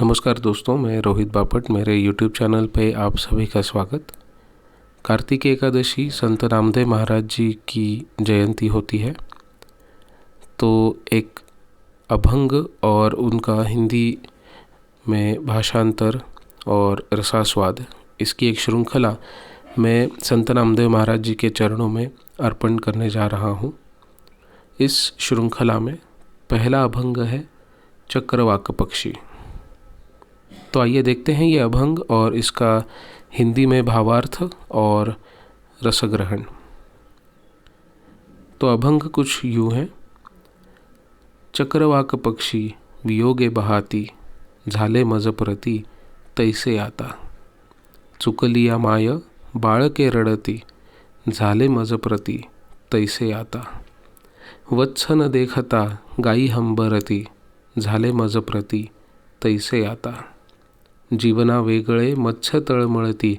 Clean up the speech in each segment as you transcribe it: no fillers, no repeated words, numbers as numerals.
नमस्कार दोस्तों, मैं रोहित बापट। मेरे YouTube चैनल पे आप सभी का स्वागत। कार्तिक एकादशी संत नामदेव महाराज जी की जयंती होती है, तो एक अभंग और उनका हिंदी में भाषांतर और रसास्वाद, इसकी एक श्रृंखला मैं संत नामदेव महाराज जी के चरणों में अर्पण करने जा रहा हूँ। इस श्रृंखला में पहला अभंग है चक्रवाक पक्षी। तो आइए देखते हैं ये अभंग और इसका हिंदी में भावार्थ और रसग्रहण। तो अभंग कुछ यूँ है। चक्रवाक पक्षी वियोगे बहाती, झाले मज प्रती तैसे आता। चुकलिया माय बाळके रडती, झाले मज प्रती तैसे आता। वत्सन देखता गाई हंबरती, झाले मज प्रती तैसे आता। जीवना वेगळे मत्स्य तळमळती,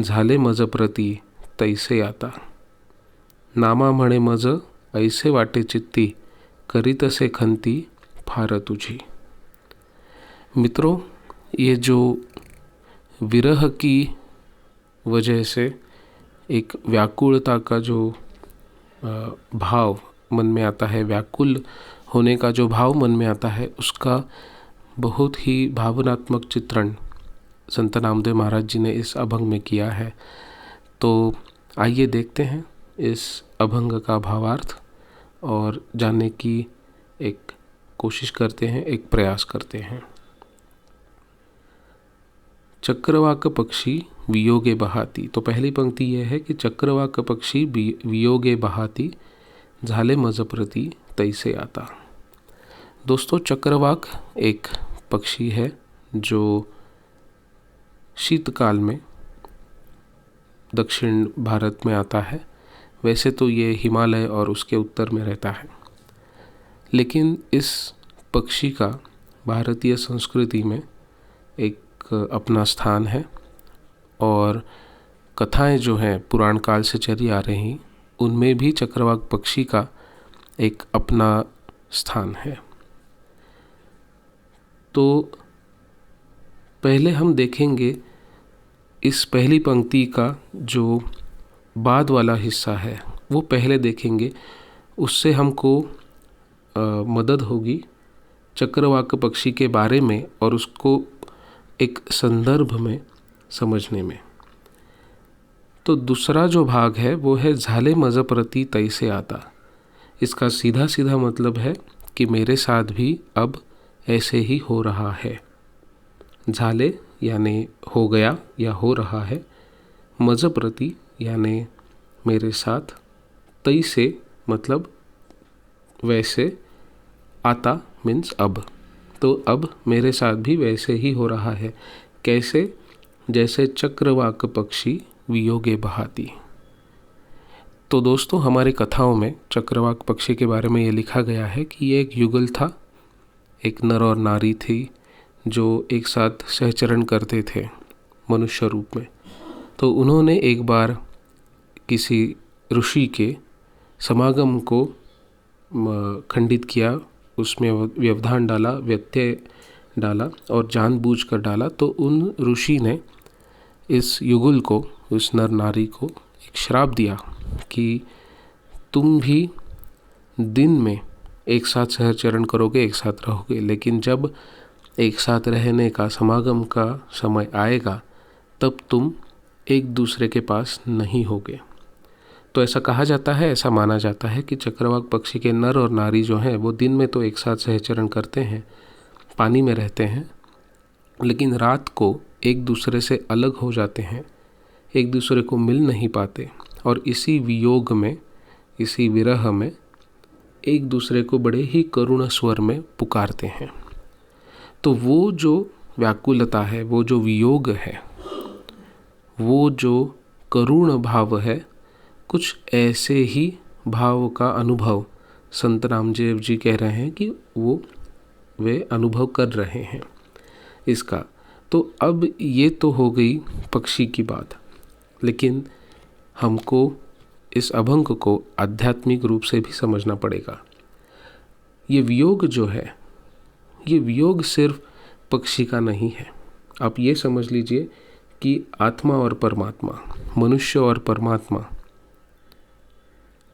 झाले मज प्रती तैसे आता। नामा म्हणे मज ऐसे वाटे चित्ती, करीतसे खंती फार तुझी। मित्रों, ये जो विरह की वजह से एक व्याकुलता का जो भाव मन में आता है, व्याकुल होने का जो भाव मन में आता है, उसका बहुत ही भावनात्मक चित्रण संत नामदेव महाराज जी ने इस अभंग में किया है। तो आइए देखते हैं इस अभंग का भावार्थ और जानने की एक कोशिश करते हैं, एक प्रयास करते हैं। चक्रवाक पक्षी वियोगे बहाती। तो पहली पंक्ति यह है कि चक्रवाक पक्षी वियोगे बहाती, झाले मज प्रती तैसे आता। दोस्तों, चक्रवाक एक पक्षी है जो शीतकाल में दक्षिण भारत में आता है। वैसे तो ये हिमालय और उसके उत्तर में रहता है, लेकिन इस पक्षी का भारतीय संस्कृति में एक अपना स्थान है और कथाएं जो हैं पुराण काल से चली आ रही, उनमें भी चक्रवाक पक्षी का एक अपना स्थान है। तो पहले हम देखेंगे इस पहली पंक्ति का जो बाद वाला हिस्सा है वो पहले देखेंगे। उससे हमको मदद होगी चक्रवाक पक्षी के बारे में और उसको एक संदर्भ में समझने में। तो दूसरा जो भाग है वो है झाले मज प्रती तैसे आता। इसका सीधा सीधा मतलब है कि मेरे साथ भी अब ऐसे ही हो रहा है। झाले यानी हो गया या हो रहा है, मज प्रति यानी मेरे साथ, तैसे मतलब वैसे, आता मीन्स अब। तो अब मेरे साथ भी वैसे ही हो रहा है। कैसे? जैसे चक्रवाक पक्षी वियोगे बहाती। तो दोस्तों, हमारी कथाओं में चक्रवाक पक्षी के बारे में ये लिखा गया है कि ये एक युगल था। एक नर और नारी थी जो एक साथ सहचरण करते थे मनुष्य रूप में। तो उन्होंने एक बार किसी ऋषि के समागम को खंडित किया, उसमें व्यवधान डाला, व्यत्यय डाला और जानबूझकर डाला। तो उन ऋषि ने इस युगल को, उस नर नारी को एक श्राप दिया कि तुम भी दिन में एक साथ सहचरण करोगे, एक साथ रहोगे, लेकिन जब एक साथ रहने का, समागम का समय आएगा तब तुम एक दूसरे के पास नहीं होगे। तो ऐसा कहा जाता है, ऐसा माना जाता है कि चक्रवाक पक्षी के नर और नारी जो हैं वो दिन में तो एक साथ सहचरण करते हैं, पानी में रहते हैं, लेकिन रात को एक दूसरे से अलग हो जाते हैं, एक दूसरे को मिल नहीं पाते और इसी वियोग में, इसी विरह में एक दूसरे को बड़े ही करुण स्वर में पुकारते हैं। तो वो जो व्याकुलता है, वो जो वियोग है, वो जो करुण भाव है, कुछ ऐसे ही भाव का अनुभव संत नामदेव जी कह रहे हैं कि वे अनुभव कर रहे हैं इसका। तो अब ये तो हो गई पक्षी की बात, लेकिन हमको इस अभंग को आध्यात्मिक रूप से भी समझना पड़ेगा। ये वियोग जो है, ये वियोग सिर्फ पक्षी का नहीं है। आप ये समझ लीजिए कि आत्मा और परमात्मा, मनुष्य और परमात्मा,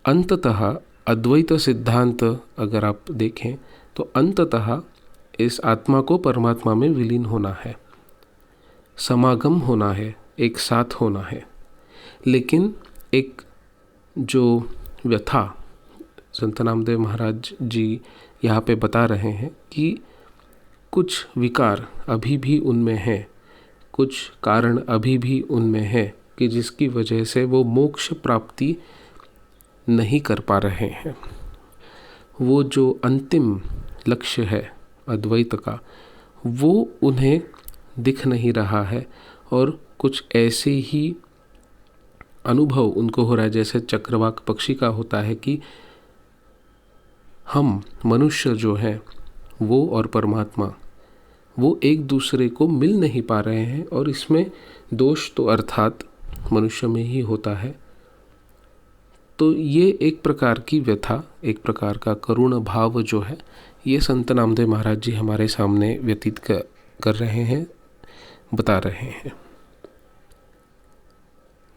अंततः अद्वैत सिद्धांत अगर आप देखें तो अंततः इस आत्मा को परमात्मा में विलीन होना है, समागम होना है, एक साथ होना है। लेकिन एक जो व्यथा संत नामदेव महाराज जी यहाँ पे बता रहे हैं कि कुछ विकार अभी भी उनमें हैं, कुछ कारण अभी भी उनमें है कि जिसकी वजह से वो मोक्ष प्राप्ति नहीं कर पा रहे हैं। वो जो अंतिम लक्ष्य है अद्वैत का, वो उन्हें दिख नहीं रहा है और कुछ ऐसे ही अनुभव उनको हो रहा है जैसे चक्रवाक पक्षी का होता है कि हम मनुष्य जो हैं वो और परमात्मा वो एक दूसरे को मिल नहीं पा रहे हैं, और इसमें दोष तो अर्थात मनुष्य में ही होता है। तो ये एक प्रकार की व्यथा, एक प्रकार का करुण भाव जो है, ये संत नामदेव महाराज जी हमारे सामने व्यतीत कर रहे हैं, बता रहे हैं।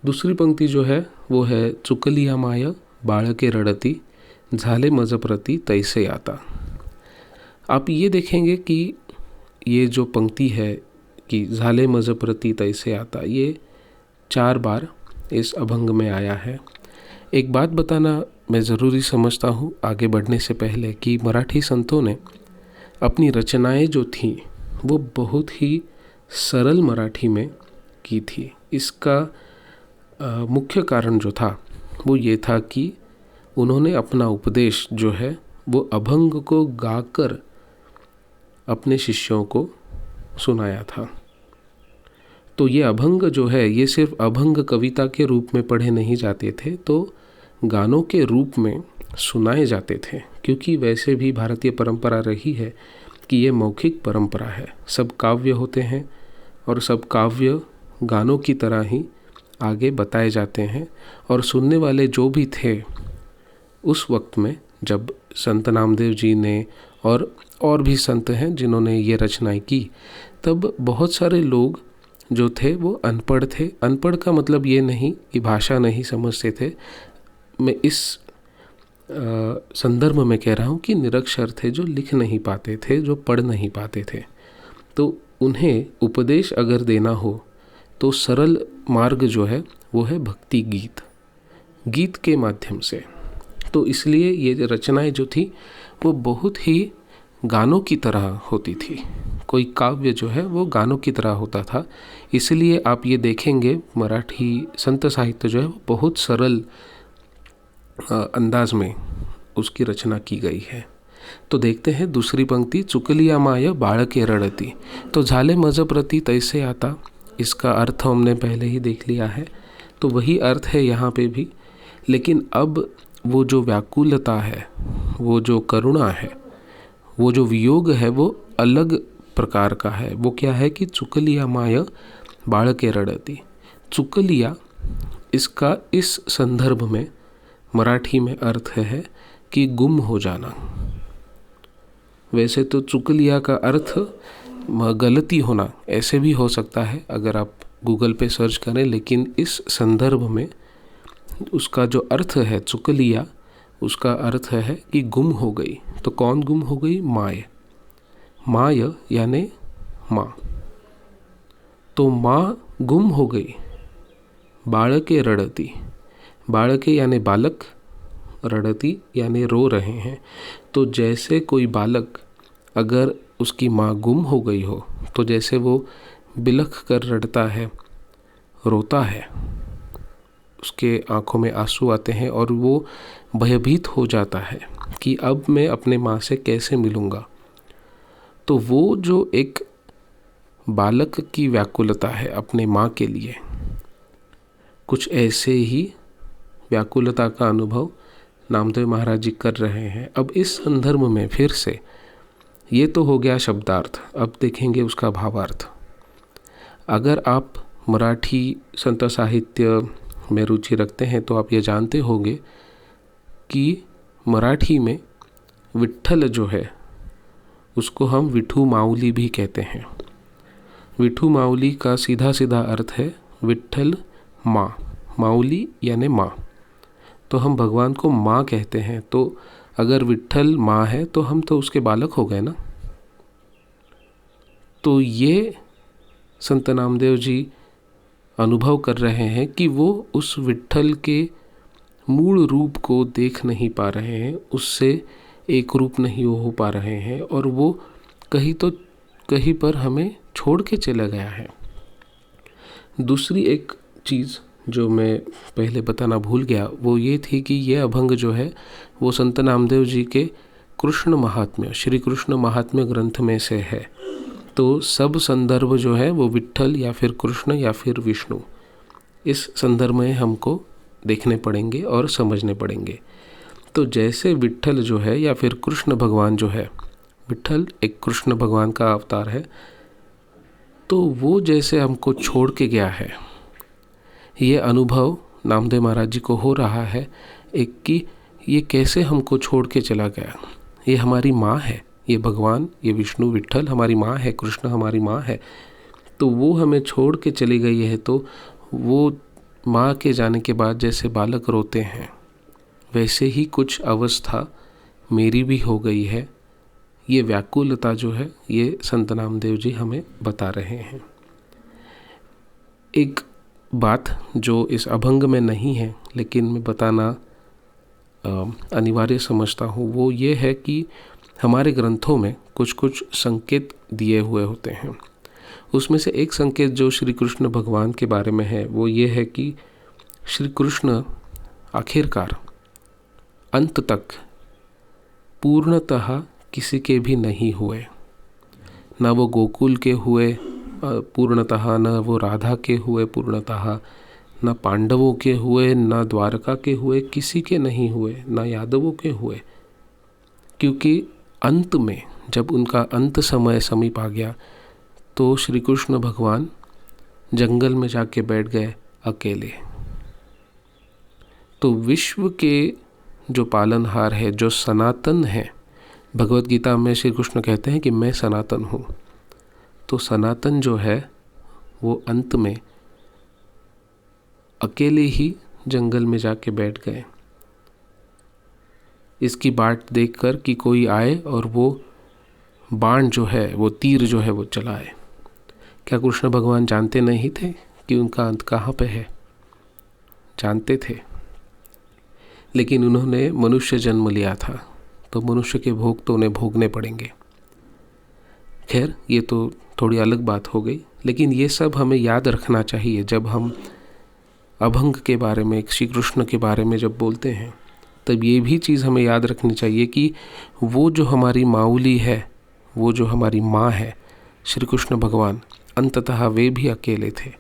दूसरी पंक्ति जो है वो है, चुकलिया माय बाळके रडती, झाले मज प्रति तैसे आता। आप ये देखेंगे कि ये जो पंक्ति है कि झाले मज प्रति तैसे आता, ये 4 बार इस अभंग में आया है। एक बात बताना मैं ज़रूरी समझता हूँ आगे बढ़ने से पहले कि मराठी संतों ने अपनी रचनाएं जो थीं वो बहुत ही सरल मराठी में की थी। इसका मुख्य कारण जो था वो ये था कि उन्होंने अपना उपदेश जो है वो अभंग को गाकर अपने शिष्यों को सुनाया था। तो ये अभंग जो है ये सिर्फ अभंग कविता के रूप में पढ़े नहीं जाते थे, तो गानों के रूप में सुनाए जाते थे, क्योंकि वैसे भी भारतीय परंपरा रही है कि ये मौखिक परंपरा है। सब काव्य होते हैं और सब काव्य गानों की तरह ही आगे बताए जाते हैं, और सुनने वाले जो भी थे उस वक्त में जब संत नामदेव जी ने और भी संत हैं जिन्होंने ये रचनाएं की, तब बहुत सारे लोग जो थे वो अनपढ़ थे। अनपढ़ का मतलब ये नहीं कि भाषा नहीं समझते थे, मैं इस संदर्भ में कह रहा हूँ कि निरक्षर थे, जो लिख नहीं पाते थे, जो पढ़ नहीं पाते थे। तो उन्हें उपदेश अगर देना हो तो सरल मार्ग जो है वो है भक्ति गीत, गीत के माध्यम से। तो इसलिए ये रचनाएं जो थी वो बहुत ही गानों की तरह होती थी। कोई काव्य जो है वो गानों की तरह होता था। इसलिए आप ये देखेंगे मराठी संत साहित्य जो है वो बहुत सरल अंदाज में उसकी रचना की गई है। तो देखते हैं दूसरी पंक्ति, चुकलिया माय बाळके रडती, तो झाले मज प्रति तैसे आता। इसका अर्थ हमने पहले ही देख लिया है, तो वही अर्थ है यहाँ पे भी। लेकिन अब वो जो व्याकुलता है, वो जो करुणा है, वो जो वियोग है, वो अलग प्रकार का है। वो क्या है कि चुकलिया माय बाळके रडती। चुकलिया, इसका इस संदर्भ में मराठी में अर्थ है कि गुम हो जाना। वैसे तो चुकलिया का अर्थ गलती होना ऐसे भी हो सकता है अगर आप गूगल पे सर्च करें, लेकिन इस संदर्भ में उसका जो अर्थ है चुकलिया, उसका अर्थ है कि गुम हो गई। तो कौन गुम हो गई? माय। माय यानी माँ। तो माँ गुम हो गई। बाळके रडती, बाळके यानी बालक, रडती यानी रो रहे हैं। तो जैसे कोई बालक अगर उसकी माँ गुम हो गई हो, तो जैसे वो बिलख कर रड़ता है, रोता है, उसके आँखों में आंसू आते हैं और वो भयभीत हो जाता है कि अब मैं अपने माँ से कैसे मिलूँगा। तो वो जो एक बालक की व्याकुलता है अपने माँ के लिए, कुछ ऐसे ही व्याकुलता का अनुभव नामदेव महाराज जी कर रहे हैं। अब इस संदर्भ में फिर से ये तो हो गया शब्दार्थ, अब देखेंगे उसका भावार्थ। अगर आप मराठी संत साहित्य में रुचि रखते हैं तो आप ये जानते होंगे कि मराठी में विट्ठल जो है उसको हम विठू माऊली भी कहते हैं। विठू माऊली का सीधा सीधा अर्थ है विट्ठल माँ, माऊली यानी माँ। तो हम भगवान को माँ कहते हैं, तो अगर विट्ठल माँ है तो हम तो उसके बालक हो गए ना। तो ये संत नामदेव जी अनुभव कर रहे हैं कि वो उस विट्ठल के मूल रूप को देख नहीं पा रहे हैं, उससे एक रूप नहीं हो पा रहे हैं, और वो कहीं पर हमें छोड़ के चला गया है। दूसरी एक चीज़ जो मैं पहले बताना भूल गया वो ये थी कि ये अभंग जो है वो संत नामदेव जी के कृष्ण महात्म्य, श्री कृष्ण महात्म्य ग्रंथ में से है। तो सब संदर्भ जो है वो विट्ठल या फिर कृष्ण या फिर विष्णु, इस संदर्भ में हमको देखने पड़ेंगे और समझने पड़ेंगे। तो जैसे विट्ठल जो है या फिर कृष्ण भगवान जो है, विट्ठल एक कृष्ण भगवान का अवतार है, तो वो जैसे हमको छोड़ के गया है, ये अनुभव नामदेव महाराज जी को हो रहा है एक कि ये कैसे हमको छोड़ के चला गया। ये हमारी माँ है, ये भगवान, ये विष्णु विट्ठल हमारी माँ है, कृष्ण हमारी माँ है। तो वो हमें छोड़ के चली गई है, तो वो माँ के जाने के बाद जैसे बालक रोते हैं वैसे ही कुछ अवस्था मेरी भी हो गई है। ये व्याकुलता जो है ये संत नामदेव जी हमें बता रहे हैं। एक बात जो इस अभंग में नहीं है लेकिन मैं बताना अनिवार्य समझता हूँ, वो ये है कि हमारे ग्रंथों में कुछ कुछ संकेत दिए हुए होते हैं। उसमें से एक संकेत जो श्री कृष्ण भगवान के बारे में है वो ये है कि श्री कृष्ण आखिरकार अंत तक पूर्णतः किसी के भी नहीं हुए। न वो गोकुल के हुए पूर्णतः, न वो राधा के हुए पूर्णतः, न पांडवों के हुए, न द्वारका के हुए, किसी के नहीं हुए, न यादवों के हुए। क्योंकि अंत में जब उनका अंत समय समीप आ गया तो श्री कृष्ण भगवान जंगल में जाके बैठ गए अकेले। तो विश्व के जो पालनहार है, जो सनातन है, भगवत गीता में श्री कृष्ण कहते हैं कि मैं सनातन हूँ। तो सनातन जो है वो अंत में अकेले ही जंगल में जाके बैठ गए, इसकी बाट देखकर कि कोई आए और वो बाण जो है, वो तीर जो है वो चलाए। क्या कृष्ण भगवान जानते नहीं थे कि उनका अंत कहाँ पे है? जानते थे, लेकिन उन्होंने मनुष्य जन्म लिया था तो मनुष्य के भोग तो उन्हें भोगने पड़ेंगे। खैर, ये तो थोड़ी अलग बात हो गई, लेकिन ये सब हमें याद रखना चाहिए जब हम अभंग के बारे में, श्री कृष्ण के बारे में जब बोलते हैं, तब ये भी चीज़ हमें याद रखनी चाहिए कि वो जो हमारी माऊली है, वो जो हमारी माँ है श्री कृष्ण भगवान, अंततः वे भी अकेले थे।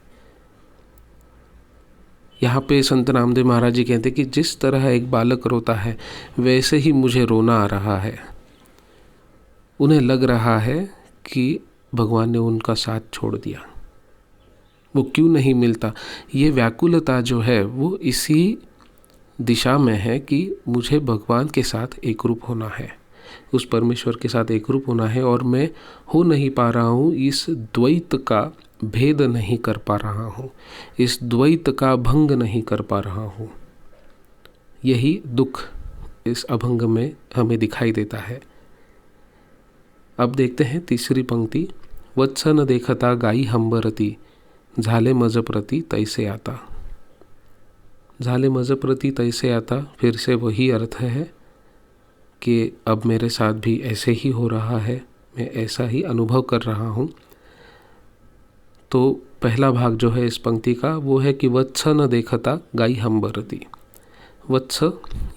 यहाँ पे संत नामदेव महाराज जी कहते कि जिस तरह एक बालक रोता है वैसे ही मुझे रोना आ रहा है। उन्हें लग रहा है कि भगवान ने उनका साथ छोड़ दिया, वो क्यों नहीं मिलता। ये व्याकुलता जो है वो इसी दिशा में है कि मुझे भगवान के साथ एक रूप होना है, उस परमेश्वर के साथ एक रूप होना है, और मैं हो नहीं पा रहा हूँ, इस द्वैत का भेद नहीं कर पा रहा हूँ, इस द्वैत का भंग नहीं कर पा रहा हूँ। यही दुख इस अभंग में हमें दिखाई देता है। अब देखते हैं तीसरी पंक्ति। वत्स न देखता गाई हंबरती, झाले मज प्रति तैसे आता। झाले मज प्रति तैसे आता, फिर से वही अर्थ है कि अब मेरे साथ भी ऐसे ही हो रहा है, मैं ऐसा ही अनुभव कर रहा हूँ। तो पहला भाग जो है इस पंक्ति का वो है कि वत्स न देखता गाई हंबरती। वत्स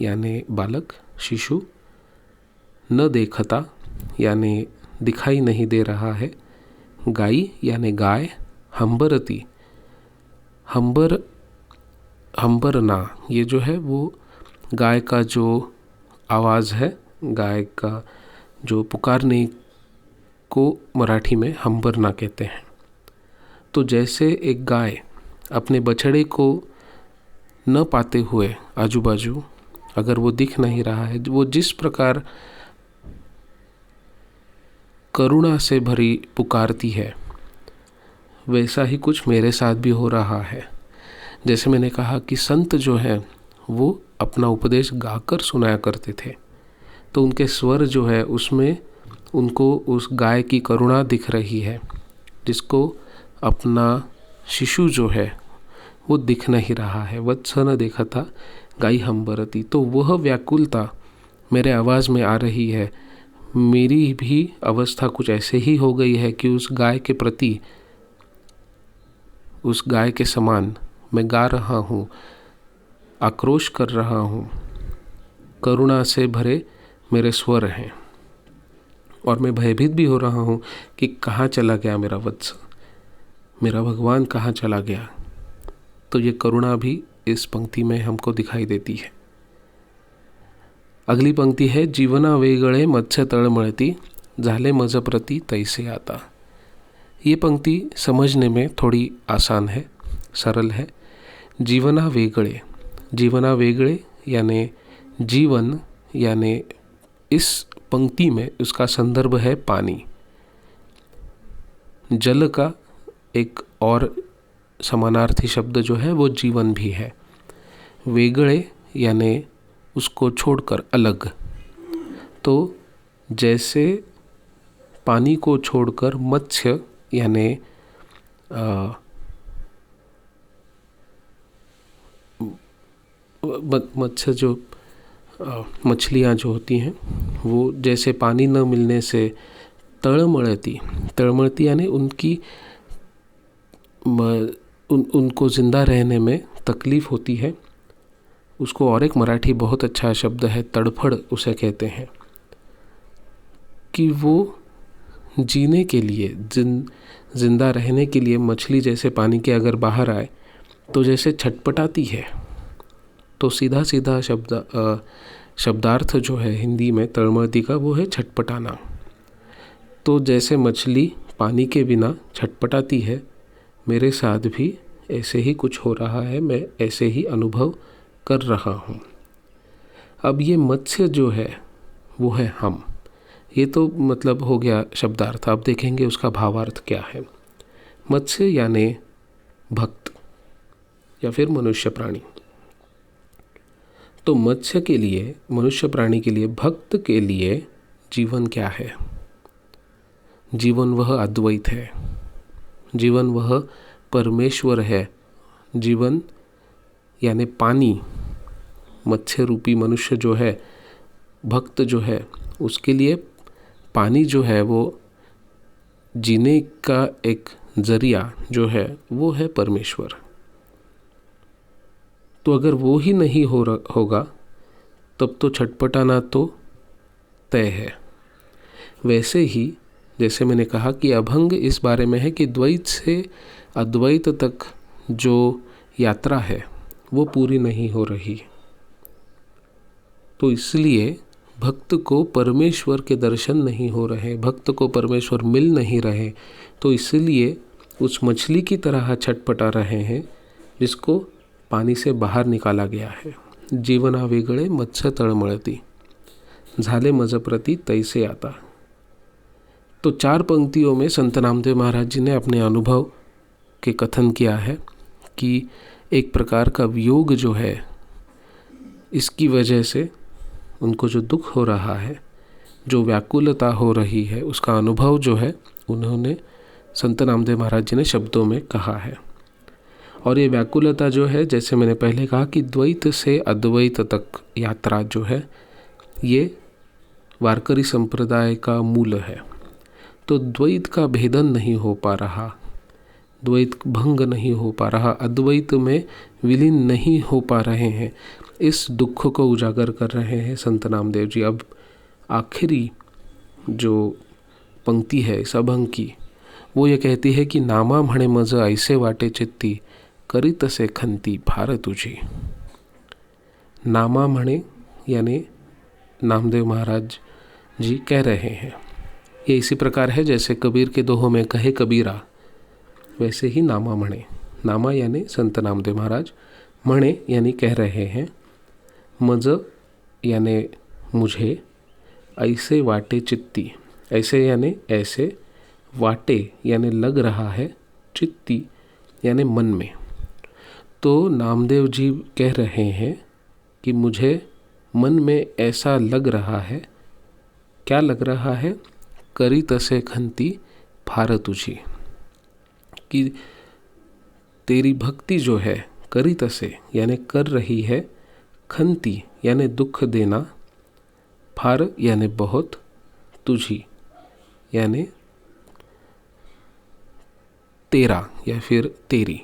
यानी बालक, शिशु, न देखता यानी दिखाई नहीं दे रहा है, गाई यानी गाय, हंबरती, हंबरना, ये जो है वो गाय का जो आवाज़ है, गाय का जो पुकारने को मराठी में हंबरना कहते हैं। तो जैसे एक गाय अपने बछड़े को न पाते हुए आजू बाजू, अगर वो दिख नहीं रहा है, वो जिस प्रकार करुणा से भरी पुकारती है, वैसा ही कुछ मेरे साथ भी हो रहा है। जैसे मैंने कहा कि संत जो है वो अपना उपदेश गाकर सुनाया करते थे, तो उनके स्वर जो है उसमें उनको उस गाय की करुणा दिख रही है, जिसको अपना शिशु जो है वो दिख नहीं रहा है। वत्स न देखा था गाय हम्बरती, तो वह व्याकुलता मेरे आवाज़ में आ रही है। मेरी भी अवस्था कुछ ऐसे ही हो गई है कि उस गाय के प्रति, उस गाय के समान मैं गा रहा हूँ, आक्रोश कर रहा हूँ। करुणा से भरे मेरे स्वर हैं और मैं भयभीत भी हो रहा हूँ कि कहाँ चला गया मेरा वत्स, मेरा भगवान कहाँ चला गया। तो ये करुणा भी इस पंक्ति में हमको दिखाई देती है। अगली पंक्ति है, जीवना वेगळे मत्स्य तळमळती, झाले मज प्रति तैसे आता। ये पंक्ति समझने में थोड़ी आसान है, सरल है। जीवना वेगळे, जीवना वेगळे यानी जीवन, यानी इस पंक्ति में उसका संदर्भ है पानी। जल का एक और समानार्थी शब्द जो है वो जीवन भी है। वेगळे यानी उसको छोड़कर अलग। तो जैसे पानी को छोड़कर मत्स्य यानी मत्स्य जो मछलियाँ जो होती हैं वो जैसे पानी न मिलने से तळमळती, तळमळती यानी उनकी उनको ज़िंदा रहने में तकलीफ़ होती है। उसको और एक मराठी बहुत अच्छा शब्द है तड़फड़, उसे कहते हैं कि वो जीने के लिए, जिंदा रहने के लिए मछली जैसे पानी के अगर बाहर आए तो जैसे छटपटाती है। तो सीधा सीधा शब्दार्थ जो है हिंदी में तड़मळती का वो है छटपटाना। तो जैसे मछली पानी के बिना छटपटाती है, मेरे साथ भी ऐसे ही कुछ हो रहा है, मैं ऐसे ही अनुभव कर रहा हूँ। अब ये मत्स्य जो है वो है हम। ये तो मतलब हो गया शब्दार्थ। अब देखेंगे उसका भावार्थ क्या है। मत्स्य यानी भक्त या फिर मनुष्य प्राणी। तो मत्स्य के लिए, मनुष्य प्राणी के लिए, भक्त के लिए जीवन क्या है? जीवन वह अद्वैत है, जीवन वह परमेश्वर है। जीवन यानी पानी, मत्स्य रूपी मनुष्य जो है, भक्त जो है, उसके लिए पानी जो है वो जीने का एक जरिया जो है वो है परमेश्वर। तो अगर वो ही नहीं होगा तब तो छटपटाना तो तय है। वैसे ही जैसे मैंने कहा कि अभंग इस बारे में है कि द्वैत से अद्वैत तक जो यात्रा है वो पूरी नहीं हो रही। तो इसलिए भक्त को परमेश्वर के दर्शन नहीं हो रहे, भक्त को परमेश्वर मिल नहीं रहे। तो इसलिए उस मछली की तरह छटपटा रहे हैं जिसको पानी से बाहर निकाला गया है। जीवना वेगळे मत्स्य तळमळती, झाले मज प्रति तैसे आता। तो 4 पंक्तियों में संत नामदेव महाराज जी ने अपने अनुभव के कथन किया है कि एक प्रकार का वियोग जो है, इसकी वजह से उनको जो दुख हो रहा है, जो व्याकुलता हो रही है, उसका अनुभव जो है उन्होंने संत नामदेव महाराज जी ने शब्दों में कहा है। और ये व्याकुलता जो है, जैसे मैंने पहले कहा कि द्वैत से अद्वैत तक यात्रा जो है ये वारकरी संप्रदाय का मूल है। तो द्वैत का भेदन नहीं हो पा रहा, द्वैत भंग नहीं हो पा रहा, अद्वैत में विलीन नहीं हो पा रहे हैं। इस दुख को उजागर कर रहे हैं संत नामदेव जी। अब आखिरी जो पंक्ति है इस अभंग की, वो ये कहती है कि नामा म्हणे मज ऐसे वाटे चित्ती, करी तसे खंती फार तुझी। नामा म्हणे यानी नामदेव महाराज जी कह रहे हैं। ये इसी प्रकार है जैसे कबीर के दोहों में कहे कबीरा, वैसे ही नामा म्हणे। नामा यानी संत नामदेव महाराज, म्हणे यानी कह रहे हैं, मज यानी मुझे, ऐसे वाटे चित्ती ऐसे यानी ऐसे, वाटे यानी लग रहा है, चित्ती यानी मन में। तो नामदेव जी कह रहे हैं कि मुझे मन में ऐसा लग रहा है। क्या लग रहा है? करी तसे खंती फार तुझी, कि तेरी भक्ति जो है करी तसे यानी कर रही है, खंती यानी दुख देना, फार यानी बहुत, तुझी यानी तेरा या फिर तेरी।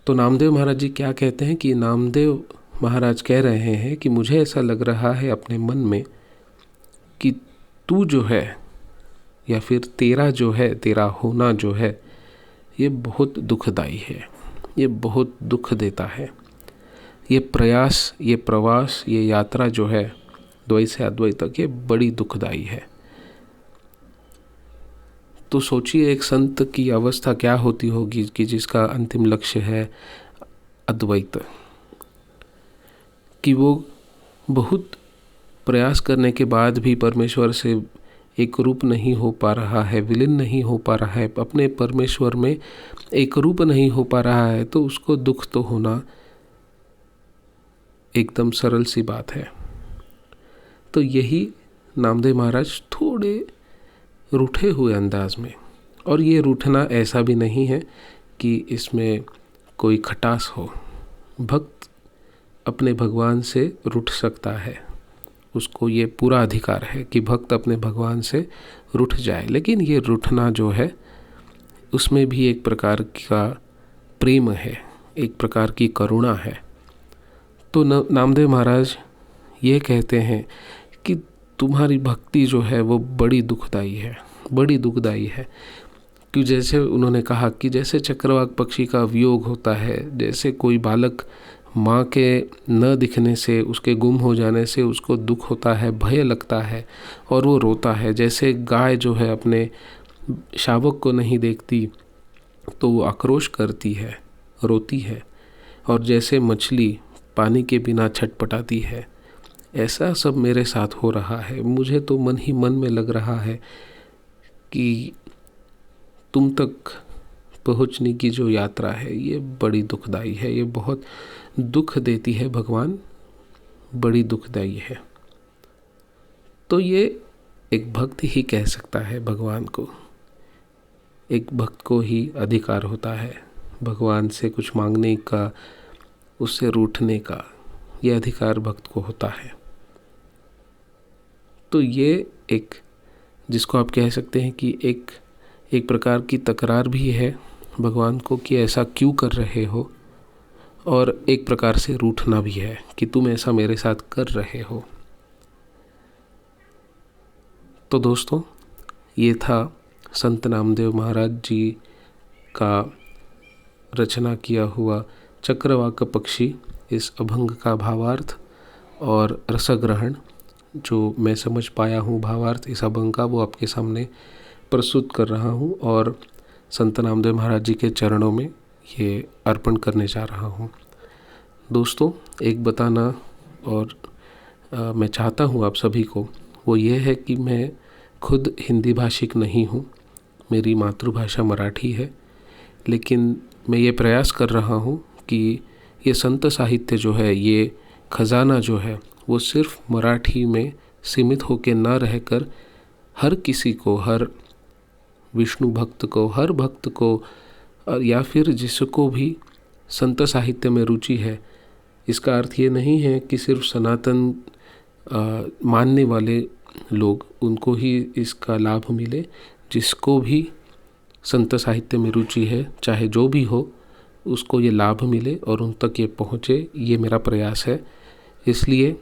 तो नामदेव महाराज जी क्या कहते हैं कि नामदेव महाराज कह रहे हैं कि मुझे ऐसा लग रहा है अपने मन में कि तू जो है या फिर तेरा जो है, तेरा होना जो है, ये बहुत दुखदाई है, ये बहुत दुख देता है। ये प्रयास, ये प्रवास, ये यात्रा जो है द्वैत से अद्वैत तक, ये बड़ी दुखदाई है। तो सोचिए एक संत की अवस्था क्या होती होगी कि जिसका अंतिम लक्ष्य है अद्वैत, कि वो बहुत प्रयास करने के बाद भी परमेश्वर से एक रूप नहीं हो पा रहा है, विलीन नहीं हो पा रहा है, अपने परमेश्वर में एक रूप नहीं हो पा रहा है, तो उसको दुख तो होना एकदम सरल सी बात है। तो यही नामदेव महाराज थोड़े रूठे हुए अंदाज में, और ये रूठना ऐसा भी नहीं है कि इसमें कोई खटास हो। भक्त अपने भगवान से रूठ सकता है, उसको ये पूरा अधिकार है कि भक्त अपने भगवान से रूठ जाए, लेकिन ये रूठना जो है उसमें भी एक प्रकार का प्रेम है, एक प्रकार की करुणा है। तो नामदेव महाराज ये कहते हैं कि तुम्हारी भक्ति जो है वो बड़ी दुखदाई है, बड़ी दुखदाई है। कि जैसे उन्होंने कहा कि जैसे चक्रवाक पक्षी का वियोग होता है, जैसे कोई बालक माँ के न दिखने से, उसके गुम हो जाने से उसको दुख होता है, भय लगता है और वो रोता है। जैसे गाय जो है अपने शावक को नहीं देखती तो वो आक्रोश करती है, रोती है, और जैसे मछली पानी के बिना छटपटाती है, ऐसा सब मेरे साथ हो रहा है। मुझे तो मन ही मन में लग रहा है कि तुम तक पहुँचने की जो यात्रा है ये बड़ी दुखदाई है, ये बहुत दुख देती है भगवान, बड़ी दुखदाई है। तो ये एक भक्त ही कह सकता है भगवान को, एक भक्त को ही अधिकार होता है भगवान से कुछ मांगने का, उससे रूठने का, ये अधिकार भक्त को होता है। तो ये एक, जिसको आप कह सकते हैं कि एक प्रकार की तकरार भी है भगवान को कि ऐसा क्यों कर रहे हो, और एक प्रकार से रूठना भी है कि तुम ऐसा मेरे साथ कर रहे हो। तो दोस्तों, ये था संत नामदेव महाराज जी का रचना किया हुआ चक्रवाक पक्षी, इस अभंग का भावार्थ और रसग्रहण, जो मैं समझ पाया हूँ भावार्थ इस अभंग का, वो आपके सामने प्रस्तुत कर रहा हूँ और संत नामदेव महाराज जी के चरणों में ये अर्पण करने जा रहा हूँ। दोस्तों, एक बताना और मैं चाहता हूँ आप सभी को, वो ये है कि मैं खुद हिंदी भाषिक नहीं हूँ, मेरी मातृभाषा मराठी है, लेकिन मैं ये प्रयास कर रहा हूँ कि ये संत साहित्य जो है, ये खजाना जो है, वो सिर्फ मराठी में सीमित होकर न रहकर हर किसी को, हर विष्णु भक्त को, हर भक्त को, या फिर जिसको भी संत साहित्य में रुचि है, इसका अर्थ ये नहीं है कि सिर्फ सनातन मानने वाले लोग, उनको ही इसका लाभ मिले। जिसको भी संत साहित्य में रुचि है, चाहे जो भी हो, उसको ये लाभ मिले और उन तक ये पहुँचे, ये मेरा प्रयास है। इसलिए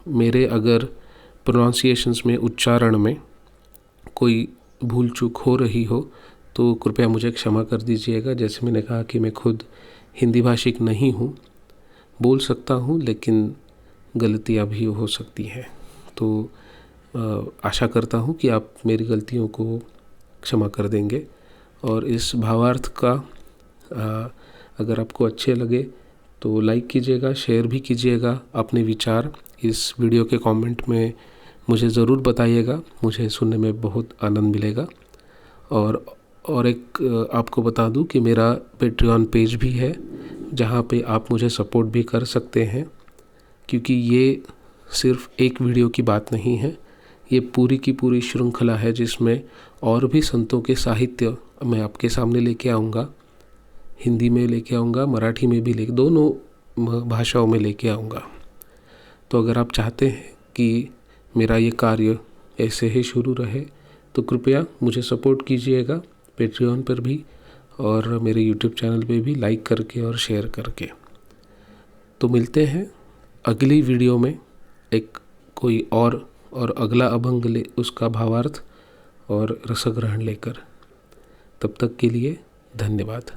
मेरे अगर प्रोनाउंसिएशंस में, उच्चारण में कोई भूल चूक हो रही हो तो कृपया मुझे क्षमा कर दीजिएगा। जैसे मैंने कहा कि मैं खुद हिंदी भाषिक नहीं हूँ, बोल सकता हूँ लेकिन गलतियाँ भी हो सकती हैं। तो आशा करता हूँ कि आप मेरी गलतियों को क्षमा कर देंगे। और इस भावार्थ का अगर आपको अच्छे लगे तो लाइक कीजिएगा, शेयर भी कीजिएगा, अपने विचार इस वीडियो के कमेंट में मुझे ज़रूर बताइएगा, मुझे सुनने में बहुत आनंद मिलेगा। और एक आपको बता दूं कि मेरा पेट्रियन पेज भी है जहां पे आप मुझे सपोर्ट भी कर सकते हैं, क्योंकि ये सिर्फ एक वीडियो की बात नहीं है, ये पूरी की पूरी श्रृंखला है जिसमें और भी संतों के साहित्य मैं आपके सामने लेके आऊँगा। हिंदी में लेके आऊँगा, मराठी में भी दोनों भाषाओं में लेके आऊँगा। तो अगर आप चाहते हैं कि मेरा ये कार्य ऐसे ही शुरू रहे तो कृपया मुझे सपोर्ट कीजिएगा पेट्रियन पर भी और मेरे यूट्यूब चैनल पे भी लाइक करके और शेयर करके। तो मिलते हैं अगली वीडियो में एक कोई और अगला अभंग ले उसका भावार्थ और रसग्रहण लेकर। तब तक के लिए धन्यवाद।